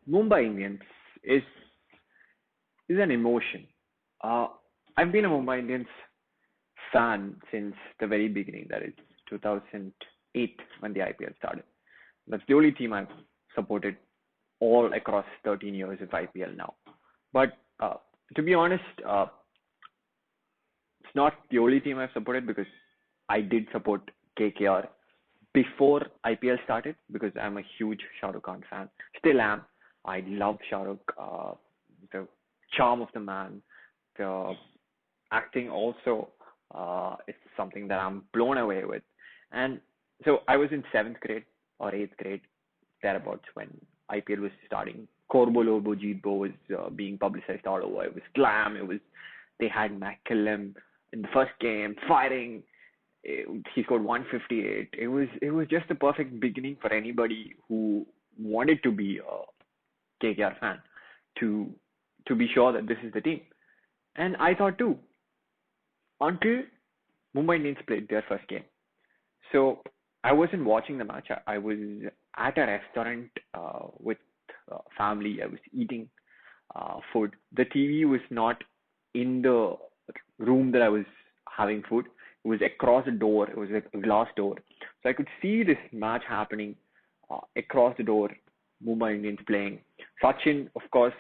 Mumbai Indians is is an emotion. Uh, I've been a Mumbai Indians fan since the very beginning. That is 2008 when the IPL started. That's the only team I've supported all across 13 years of IPL now. But to be honest, it's not the only team I've supported because I did support KKR before IPL started because I'm a huge Shah Rukh Khan fan. Still am. I love Shah Rukh. The charm of the man, the acting also is something that I'm blown away with. And so I was in seventh grade or eighth grade, thereabouts, when IPL was starting. Korbo Lobo Jeetbo was being publicized all over. It was glam. It was they had McCallum in the first game firing. He scored 158. It was just the perfect beginning for anybody who wanted to be a KKR fan to to be sure that this is the team. And I thought too until Mumbai Indians played their first game. So I wasn't watching the match. I was at a restaurant with family. I was eating food. The TV was not in the room that I was having food. It was across the door. It was like a glass door. So I could see this match happening across the door. Mumbai Indians playing. Sachin, of course,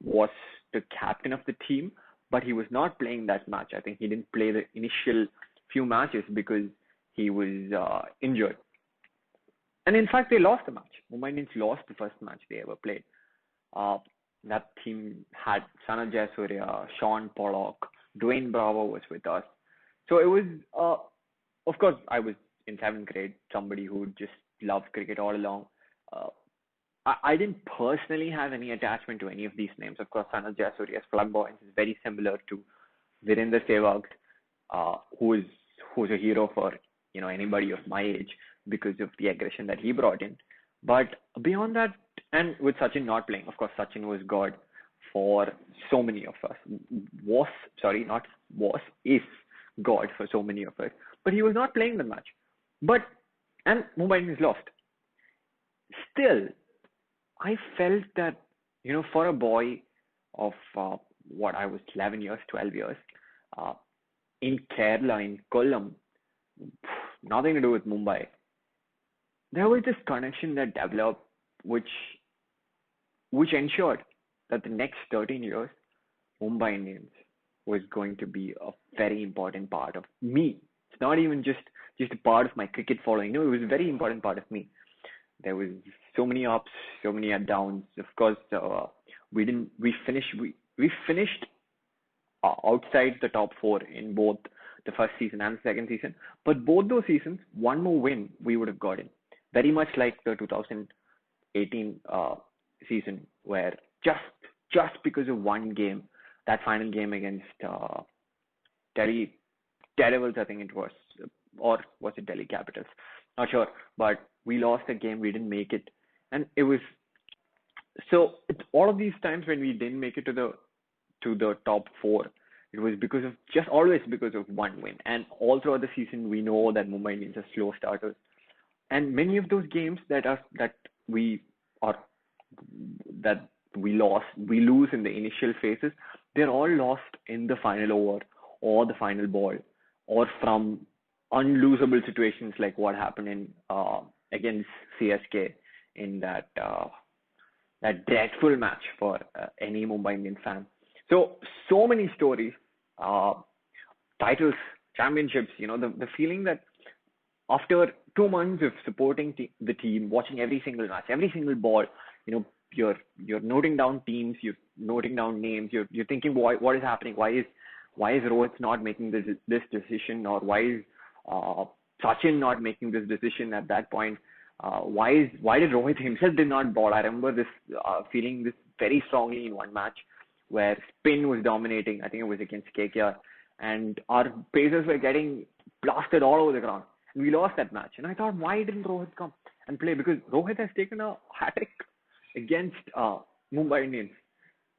was the captain of the team, but he was not playing that match. I think he didn't play the initial few matches because he was injured. And in fact, they lost the match. Mumbai Indians lost the first match they ever played. Uh, that team had Sanat Jayasuriya, Sean Pollock, Dwayne Bravo was with us. So it was, of course, I was in seventh grade, somebody who just loved cricket all along. Uh, I didn't personally have any attachment to any of these names. Of course, Sanat Jayasuriya's flamboyance is very similar to Virender Sehwag, uh, who is who's a hero for anybody of my age because of the aggression that he brought in. But beyond that, and with Sachin not playing, of course, Sachin was God for so many of us. Was sorry, not was is God for so many of us. But he was not playing the match. But and Mumbai Indians lost. Still, I felt that for a boy of what I was 11 years, 12 years, uh, in Kerala, in Kollam, nothing to do with Mumbai. There was this connection that developed, which which ensured that the next 13 years, Mumbai Indians was going to be a very important part of me. It's not even just a part of my cricket following. No, it was a very important part of me. There was so many ups, so many downs. Of course, we finished outside the top four in both the first season and the second season. But both those seasons, one more win we would have gotten. Very much like the 2018 season, where just because of one game, that final game against Delhi Devils, I think it was, or was it Delhi Capitals? Not sure, but we lost the game. We didn't make it, and it was so. All of these times when we didn't make it to the top four, it was because of just always because of one win. And all throughout the season, we know that Mumbai Indians are slow starters, and many of those games we are that we lose in the initial phases. They're all lost in the final over or the final ball, or from unlosable situations like what happened in against CSK in that dreadful match for any Mumbai Indian fan. So many stories, uh, titles, championships. The feeling that after 2 months of supporting the team, watching every single match, every single ball, you know, you're noting down teams, you're noting down names, you're thinking what is happening, why is Rohit not making this decision, or why is uh, Sachin not making this decision at that point? Why did Rohit himself did not bowl? I remember this feeling this very strongly in one match where spin was dominating. I think it was against KKR, and our pacers were getting blasted all over the ground. We lost that match, and I thought, why didn't Rohit come and play? Because Rohit has taken a hat trick against Mumbai Indians.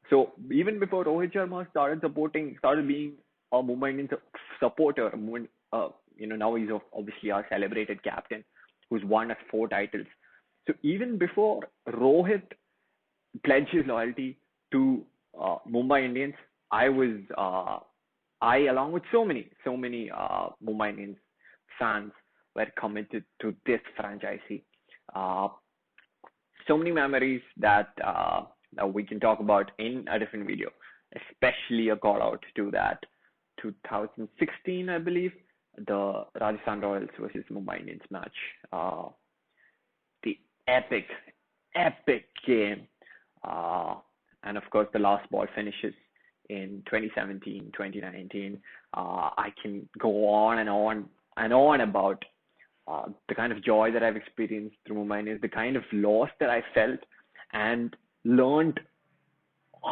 So even before Rohit Sharma started being a Mumbai Indians supporter, now he's obviously our celebrated captain who's won us four titles. So even before Rohit pledged his loyalty to Mumbai Indians. I was I along with so many Mumbai Indians fans were committed to this franchise. Uh, so many memories that we can talk about in a different video, especially a call out to that 2016, I believe, the Rajasthan Royals versus Mumbai Indians match. Uh, the epic, epic game. Uh, and of course, the last ball finishes in 2017, 2019. I can go on and on and on about the kind of joy that I've experienced through Mumbai Indians, the kind of loss that I felt, and learned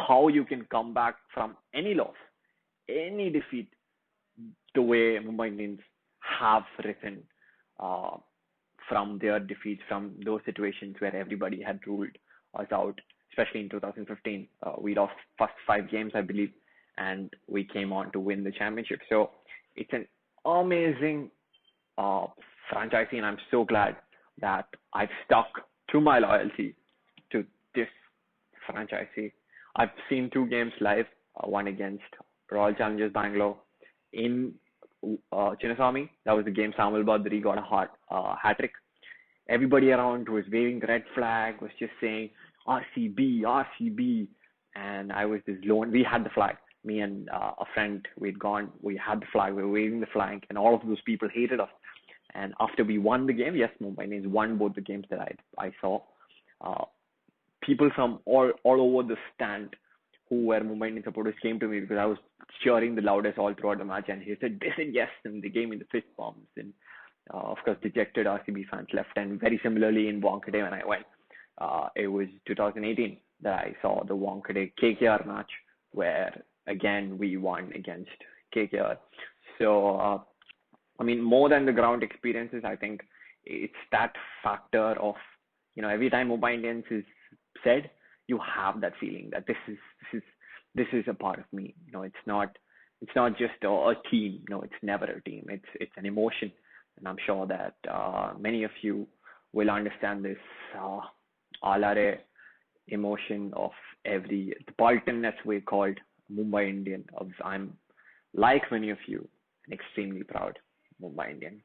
how you can come back from any loss, any defeat, the way Mumbai Indians have risen uh, from their defeats, from those situations where everybody had ruled us out, especially in 2015. We lost first 5 games, I believe, and we came on to win the championship. So it's an amazing uh, franchise, and I'm so glad that I've stuck to my loyalty to this franchise. I've seen 2 games live, one against Royal Challengers Bangalore in Chinnaswamy. That was the game Samuel Badri got a hat trick. Everybody around was waving the red flag, was just saying RCB, RCB, and I was this lone. We had the flag. Me and a friend, we had the flag, we were waving the flag, and all of those people hated us. And after we won the game, yes, Mumbai Indians won both the games that I saw. Uh, People from all over the stand who were Mumbai Indian supporters came to me because I was cheering the loudest all throughout the match, and they said yes, and they gave me the fist bumps. And of course, dejected RCB fans left. And very similarly in Wankhede when I went, it was 2018 that I saw the Wankhede KKR match where again we won against KKR. So I mean, more than the ground experiences, I think it's that factor of, every time Mumbai Indians is said, you have that feeling that this is a part of me. It's not just a team. No, it's never a team. It's an emotion, and I'm sure that many of you will understand this Alla emotion of the Bolton, as we called Mumbai Indian. I'm, like many of you, an extremely proud Mumbai Indian.